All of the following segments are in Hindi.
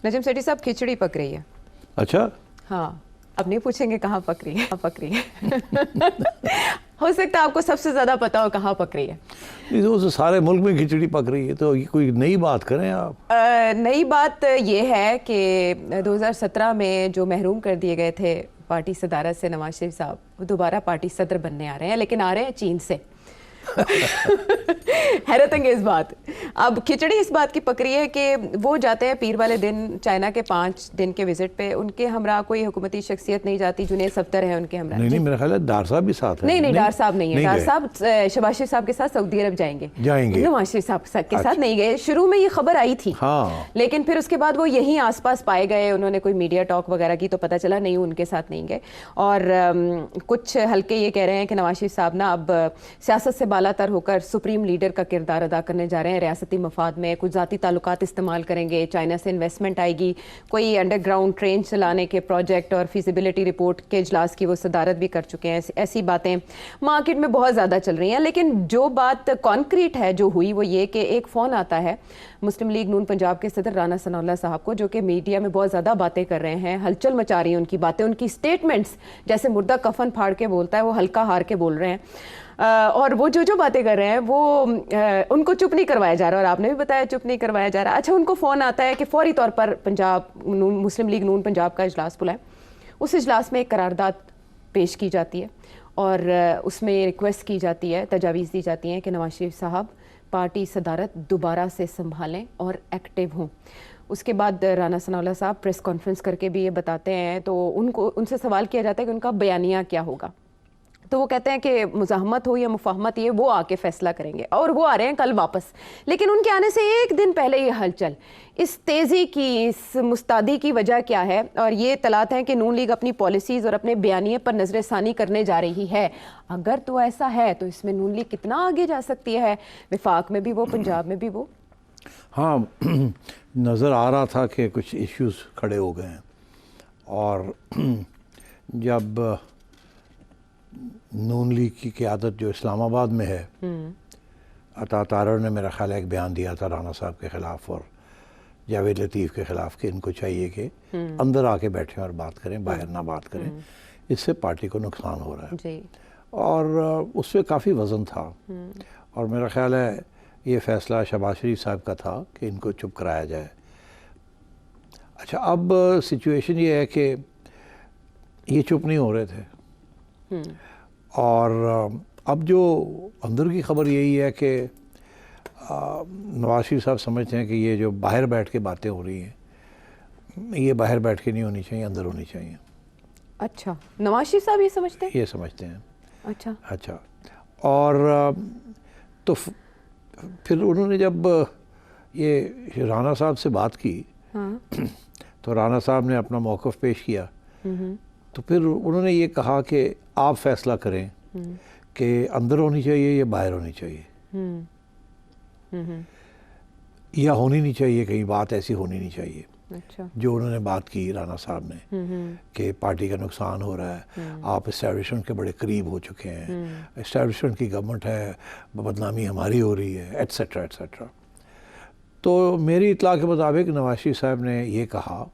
नजम सेठी साहब, खिचड़ी पक रही है। अच्छा, हाँ, अब नहीं पूछेंगे कहाँ पक रही है, कहाँ पक रही है। हो सकता है आपको सबसे ज्यादा पता हो कहाँ पक रही है। नहीं तो सारे मुल्क में खिचड़ी पक रही है, तो ये कोई नई बात करें आप। नई बात ये है कि 2017 में जो महरूम कर दिए गए थे पार्टी सदारत से नवाज शरीफ साहब, वो दोबारा पार्टी सदर बनने आ रहे हैं, लेकिन आ रहे हैं चीन से। हैरत अंगेज बात। अब खिचड़ी इस बात की पक रही है कि वो जाते हैं पीर वाले दिन चाइना के 5 दिन के विजिट पे, उनके हमरा कोई हुकूमती शख्सियत नहीं जाती, जुनेद सफ्तर है उनके हमरा। नहीं, मेरा ख्याल है डार साहब भी साथ है। नहीं, डार साहब नहीं है। डार साहब शहबाज शरीफ साहब के साथ सऊदी अरब जाएंगे। नवाज शरीफ साहब के साथ नहीं गए। शुरू में ये खबर आई थी, हाँ, लेकिन फिर उसके बाद वो यहीं आसपास पाए गए, उन्होंने कोई मीडिया टॉक वगैरह की तो पता चला नहीं, उनके साथ नहीं गए। और कुछ हल्के ये कह रहे हैं कि नवाज शरीफ साहब ना अब सियासत से बालातर होकर सुप्रीम लीडर का किरदार अदा करने जा रहे हैं। रियासती मफाद में कुछ ज़ाती ताल्लुकात इस्तेमाल करेंगे, चाइना से इन्वेस्टमेंट आएगी, कोई अंडरग्राउंड ट्रेन चलाने के प्रोजेक्ट और फिजिबिलिटी रिपोर्ट के इजलास की वो सदारत भी कर चुके हैं। ऐसी बातें मार्केट में बहुत ज़्यादा चल रही हैं, लेकिन जो बात कॉन्क्रीट है जो हुई वो ये कि एक फ़ोन आता है मुस्लिम लीग नून पंजाब के सदर राना सनाउल्लाह साहब को, जो कि मीडिया में बहुत ज़्यादा बातें कर रहे हैं, हलचल मचा रही है उनकी बातें, उनकी स्टेटमेंट्स जैसे मुर्दा कफन फाड़ के बोलता है वो हल्का हार के बोल रहे हैं। और वो जो बातें कर रहे हैं वो उनको चुप नहीं करवाया जा रहा, और आपने भी बताया चुप नहीं करवाया जा रहा। अच्छा, उनको फ़ोन आता है कि फौरी तौर पर पंजाब मुस्लिम लीग नून पंजाब का इजलास बुलाएं। उस इजलास में एक करारदाद पेश की जाती है और उसमें रिक्वेस्ट की जाती है, तजावीज़ दी जाती हैं कि नवाज शरीफ साहब पार्टी सदारत दोबारा से संभालें और एक्टिव हों। उसके बाद राना सनाउल्लाह साहब प्रेस कॉन्फ्रेंस करके भी ये बताते हैं, तो उनसे सवाल किया जाता है कि उनका बयानिया क्या होगा। तो वो कहते हैं कि मुज़ाहमत हो या मुफाहमत, ये वो आके फैसला करेंगे, और वो आ रहे हैं कल वापस। लेकिन उनके आने से एक दिन पहले ये हलचल, इस तेज़ी की, इस मुस्तादी की वजह क्या है? और ये तलात है कि नून लीग अपनी पॉलिसीज़ और अपने बयानिए पर नज़रसानी करने जा रही है। अगर तो ऐसा है तो इसमें नून लीग कितना आगे जा सकती है, विफाक में भी वो, पंजाब में भी वो। हाँ, नज़र आ रहा था कि कुछ इश्यूज़ खड़े हो गए हैं, और जब नून लीग की क़यादत जो इस्लामाबाद में है, अता तारर ने मेरा ख्याल एक बयान दिया था राना साहब के ख़िलाफ़ और जावेद लतीफ़ के ख़िलाफ़ कि इनको चाहिए कि अंदर आके बैठें और बात करें, बाहर ना बात करें, इससे पार्टी को नुकसान हो रहा है जी। और उस पर काफ़ी वज़न था, और मेरा ख्याल है ये फ़ैसला शहबाज शरीफ साहब का था कि इनको चुप कराया जाए। अच्छा, अब सिचुएशन ये है कि ये चुप नहीं हो रहे थे, और अब जो अंदर की खबर यही है कि नवाज शरीफ साहब समझते हैं कि ये जो बाहर बैठ के बातें हो रही हैं, ये बाहर बैठ के नहीं होनी चाहिए, अंदर होनी चाहिए। अच्छा, नवाज शरीफ साहब ये समझते हैं? ये समझते हैं। अच्छा, और तो फिर उन्होंने जब ये राना साहब से बात की, हाँ। तो राना साहब ने अपना मौक़िफ़ पेश किया, तो फिर उन्होंने ये कहा कि आप फैसला करें कि अंदर होनी चाहिए या बाहर होनी चाहिए, या होनी नहीं चाहिए, कहीं बात ऐसी होनी नहीं चाहिए। अच्छा। जो उन्होंने बात की राना साहब ने कि पार्टी का नुकसान हो रहा है, आप इस्टेब्लिशमेंट के बड़े करीब हो चुके हैं, इस्टेब्लिशमेंट की गवर्नमेंट है, बदनामी हमारी हो रही है, एट्सेट्रा एट्सेट्रा। तो मेरी इत्तला के मुताबिक नवाज शरीफ साहब ने ये कहा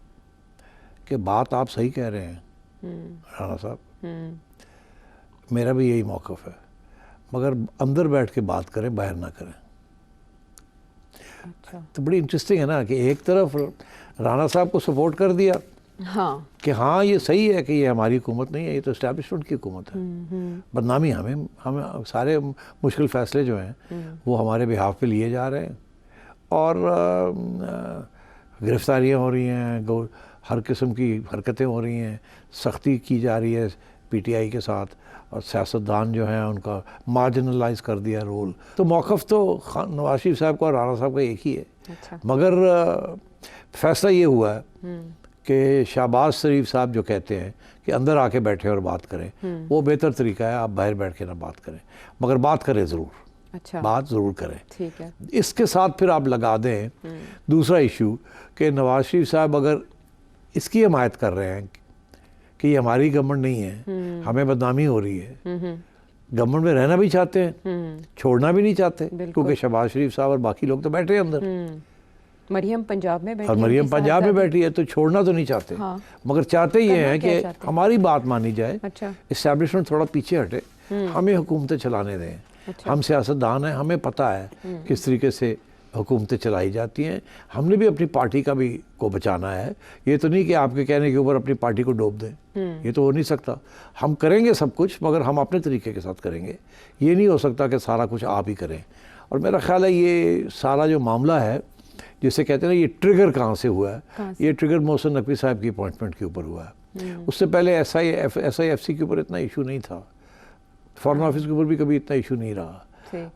कि बात आप सही कह रहे हैं राना साहब, मेरा भी यही मौक़िफ़ है, मगर अंदर बैठ के बात करें, बाहर ना करें। अच्छा। तो बड़ी इंटरेस्टिंग है ना कि एक तरफ राना साहब को सपोर्ट कर दिया, हाँ, कि हाँ ये सही है कि ये हमारी हुकूमत नहीं है, ये तो इस्टेब्लिशमेंट की हुकूमत है, बदनामी हमें सारे मुश्किल फ़ैसले जो हैं वो हमारे बिहाफ पे लिए जा रहे हैं, और गिरफ़्तारियाँ हो रही हैं, हर किस्म की हरकतें हो रही हैं, सख्ती की जा रही है पीटीआई के साथ, और सियासतदान जो हैं उनका मार्जिनलाइज कर दिया रोल। तो मौक़िफ़ तो नवाज शरीफ साहब का और राना साहब का एक ही है। अच्छा। मगर फ़ैसला ये हुआ है कि शहबाज शरीफ साहब जो कहते हैं कि अंदर आके बैठे और बात करें, वो बेहतर तरीका है, आप बाहर बैठ के ना बात करें, मगर बात करें ज़रूर। अच्छा। बात ज़रूर करें, ठीक है। इसके साथ फिर आप लगा दें दूसरा इशू कि नवाज शरीफ साहब अगर इसकी हिमायत कर रहे हैं कि ये हमारी गवर्नमेंट नहीं है, हमें बदनामी हो रही है, गवर्नमेंट में रहना भी चाहते हैं, छोड़ना भी नहीं चाहते, क्योंकि शहबाज शरीफ साहब और बाकी लोग तो बैठे हैं अंदर, मरियम पंजाब में बैठी और है, मरियम उनकी पंजाब में साहबजादी। बैठी है, तो छोड़ना तो नहीं चाहते। हाँ। मगर चाहते ये करना हैं क्या कि चाहते हैं? हमारी बात मानी जाए, अच्छा। इस्टेब्लिशमेंट थोड़ा पीछे हटे, हमें हुकूमतें चलाने दें। अच्छा। हम सियासतदान हैं, हमें पता है किस तरीके से हुकूमतें चलाई जाती हैं। हमने भी अपनी पार्टी का भी को बचाना है। ये तो नहीं कि आपके कहने के ऊपर अपनी पार्टी को डोब दें, ये तो हो नहीं सकता। हम करेंगे सब कुछ, मगर हम अपने तरीके के साथ करेंगे। ये नहीं हो सकता कि सारा कुछ आप ही करें। और मेरा ख्याल है ये सारा जो मामला है, जिसे कहते हैं ना, ये ट्रिगर कहाँ से हुआ है? ये ट्रिगर मोहसिन नकवी साहब की अपॉइंटमेंट के ऊपर हुआ है। उससे पहले SIFC के ऊपर इतना इशू नहीं था, फॉरेन ऑफिस के ऊपर भी कभी इतना इशू नहीं रहा,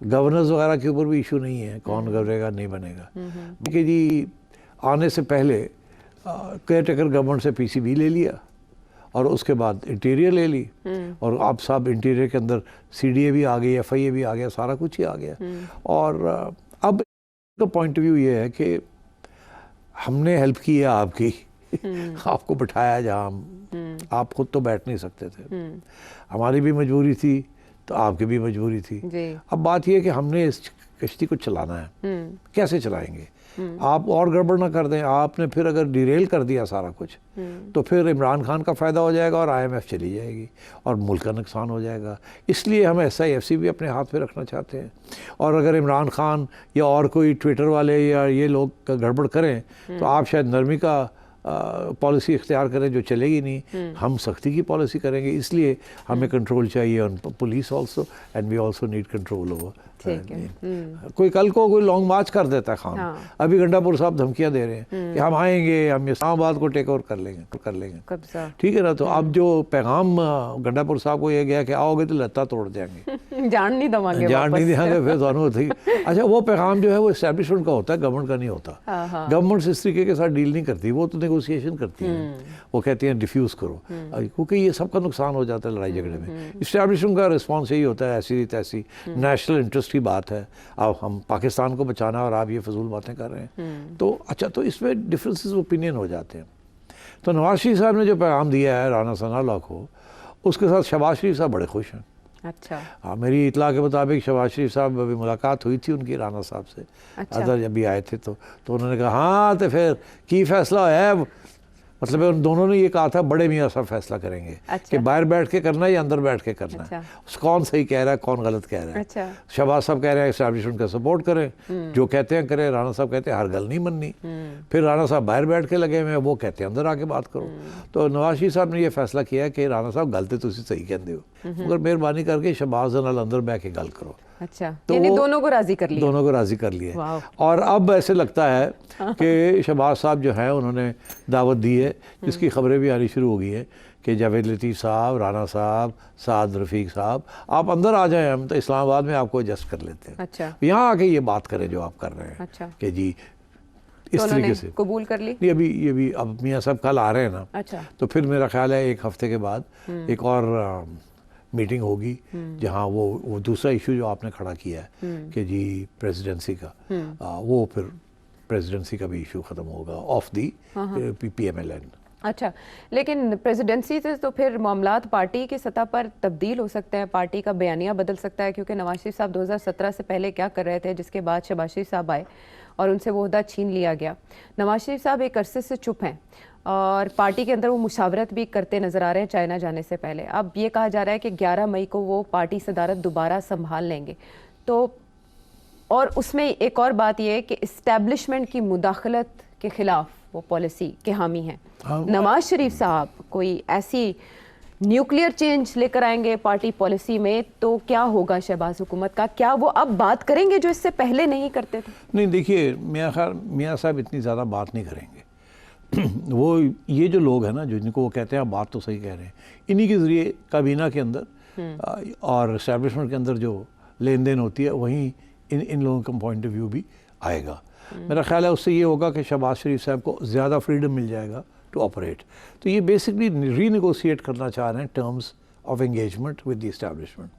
गवर्नर्स वगैरह के ऊपर भी इशू नहीं है, कौन गवर्नेगा नहीं बनेगा। देखिए जी, आने से पहले केयर टेकर गवर्नमेंट से PCB ले लिया, और उसके बाद इंटीरियर ले ली, और आप साहब इंटीरियर के अंदर CDA भी आ गई, FIA भी आ गया, सारा कुछ ही आ गया। और अब का पॉइंट ऑफ व्यू ये है कि हमने हेल्प की है आपकी, आपको बिठाया जहाँ आप खुद तो बैठ नहीं सकते थे, हमारी भी मजबूरी थी तो आपकी भी मजबूरी थी। अब बात यह है कि हमने इस कश्ती को चलाना है, कैसे चलाएंगे? आप और गड़बड़ ना कर दें। आपने फिर अगर डिरेल कर दिया सारा कुछ, तो फिर इमरान खान का फ़ायदा हो जाएगा और IMF चली जाएगी और मुल्क का नुकसान हो जाएगा। इसलिए हम SIFC भी अपने हाथ में रखना चाहते हैं। और अगर इमरान खान या और कोई ट्विटर वाले या ये लोग गड़बड़ करें, तो आप शायद नरमी का पॉलिसी इख्तियार करें जो चलेगी नहीं, हम सख्ती की पॉलिसी करेंगे। इसलिए हमें कंट्रोल चाहिए on police also, and we also need control over. कोई कल को कोई लॉन्ग मार्च कर देता है खान। अभी गंडापुर साहब धमकियां दे रहे हैं कि हम आएंगे, हम इस्लामाबाद को टेक ओवर कर लेंगे। ठीक है ना? तो अब जो पैगाम गंडापुर साहब को ये गया कि आओगे तो लत्ता तोड़ देंगे, जान नहीं देंगे, फिर दोनों थी। अच्छा, वो पैगाम जो है वो इस्टेब्लिशमेंट का होता है, गवर्नमेंट का नहीं होता। गवर्नमेंट इस तरीके के साथ डील नहीं करती, वो तो नेगोशिएशन करती है। वो कहती हैं डिफ्यूज़ करो, क्योंकि ये सबका नुकसान हो जाता है लड़ाई झगड़े में। इस्टेब्लिशमेंट का रिस्पॉन्स यही होता है, ऐसी तैसी नेशनल इंटरेस्ट की बात है, अब हम पाकिस्तान को बचाना और आप ये फजूल बातें कर रहे हैं। तो अच्छा, तो इसमें डिफरेंसेस ओपिनियन हो जाते हैं। तो नवाज शरीफ साहब ने जो पैगाम दिया है राना सनाउल्लाह को, उसके साथ शहबाज शरीफ साहब बड़े खुश हैं। अच्छा। हाँ, मेरी इतला के मुताबिक शहबाज शरीफ साहब अभी मुलाकात हुई थी उनकी राना साहब से। अच्छा। अदर जब भी आए थे तो उन्होंने कहा हाँ तो फिर की फैसला है, मतलब उन दोनों ने ये कहा था बड़े मियाँ साहब फैसला करेंगे। अच्छा। कि बाहर बैठ के करना है या अंदर बैठ के करना। अच्छा। है कौन सही कह रहा है कौन गलत कह रहा है। अच्छा। शहबाज साहब कह रहे हैं एस्टैब्लिशमेंट का सपोर्ट करें, जो कहते हैं करें। राना साहब कहते हैं हर गल नहीं मननी। फिर राना साहब बाहर बैठ के लगे हुए, वो कहते हैं अंदर आके बात करो। तो नवाज शरीफ साहब ने यह फैसला किया कि राना साहब गल तो तुसी सही कहते हो, मगर मेहरबानी करके शहबाज नाल अंदर बैठ के गल करो। अच्छा, तो यानी दोनों को राजी कर लिया। दोनों को राजी कर लिया। और अब ऐसे लगता है कि शहबाज साहब जो हैं उन्होंने दावत दी है, जिसकी खबरें भी आनी शुरू हो गई हैं कि जावेद लतीफ़ साहब, राना साहब, साद रफ़ीक साहब, आप अंदर आ जाएं, हम तो इस्लामाबाद में आपको एडजस्ट कर लेते हैं। अच्छा। यहाँ आके ये बात करें जो आप कर रहे हैं। अच्छा। कि जी इस तरीके से कबूल कर ली। ये भी अब मियाँ साहब कल आ रहे हैं ना। अच्छा। तो फिर मेरा ख्याल है 1 हफ्ते के बाद एक और मीटिंग होगी, जहाँ वो दूसरा इशू जो आपने खड़ा किया है कि जी प्रेसिडेंसी का, वो फिर प्रेसिडेंसी का भी इशू ख़त्म होगा ऑफ दी PMLN। अच्छा, लेकिन प्रेसिडेंसी से तो फिर मामलात पार्टी की सतह पर तब्दील हो सकते हैं, पार्टी का बयानिया बदल सकता है, क्योंकि नवाज शरीफ साहब 2017 से पहले क्या कर रहे थे, जिसके बाद शहबाज शरीफ साहब आए और उनसे वो ओहदा छीन लिया गया। नवाज शरीफ साहब एक अरसे से चुप हैं और पार्टी के अंदर वो मुशावरत भी करते नजर आ रहे हैं चाइना जाने से पहले। अब ये कहा जा रहा है कि 11 मई को वो पार्टी सदारत दोबारा संभाल लेंगे। तो और उसमें एक और बात यह है कि इस्टेब्लिशमेंट की मुदाखलत के खिलाफ वो पॉलिसी के हामी हैं। नवाज शरीफ साहब कोई ऐसी न्यूक्लियर चेंज लेकर आएंगे पार्टी पॉलिसी में, तो क्या होगा शहबाज हुकूमत का? क्या वो अब बात करेंगे जो इससे पहले नहीं करते थे? नहीं, देखिए मियाँ साहब इतनी ज़्यादा बात नहीं करेंगे। वो ये जो लोग हैं ना, जो जिनको वो कहते हैं आप बात तो सही कह रहे हैं, इन्हीं के ज़रिए काबीना के अंदर और एस्टैब्लिशमेंट के अंदर जो लेन देन होती है, वहीं इन लोगों का पॉइंट ऑफ व्यू भी आएगा। मेरा ख्याल है उससे ये होगा कि शहबाज शरीफ साहब को ज़्यादा फ्रीडम मिल जाएगा टू ऑपरेट। तो ये बेसिकली रीनेगोशिएट करना चाह रहे हैं terms of engagement with the establishment.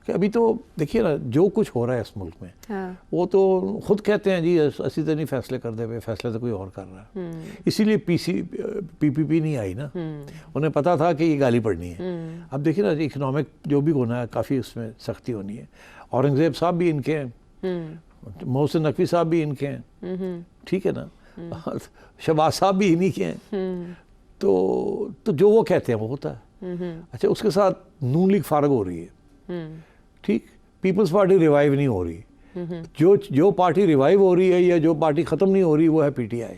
कि अभी तो देखिए ना जो कुछ हो रहा है इस मुल्क में, हाँ। वो तो खुद कहते हैं जी असी तो नहीं फैसले कर दे, फैसले तो कोई और कर रहा है। इसीलिए PPP नहीं आई ना, उन्हें पता था कि ये गाली पड़नी है। अब देखिए ना इकोनॉमिक जो भी होना है, काफ़ी उसमें सख्ती होनी है। औरंगज़ेब साहब भी इनके हैं, मोहसिन नकवी साहब भी इनके हैं, ठीक है ना, शहबाज साहब भी इन्हीं के हैं, तो जो वो कहते हैं वो होता है। अच्छा, उसके साथ नून लीग फारग हो रही है, ठीक, पीपल्स पार्टी रिवाइव नहीं हो रही। जो पार्टी रिवाइव हो रही है या जो पार्टी ख़त्म नहीं हो रही वो है पीटीआई।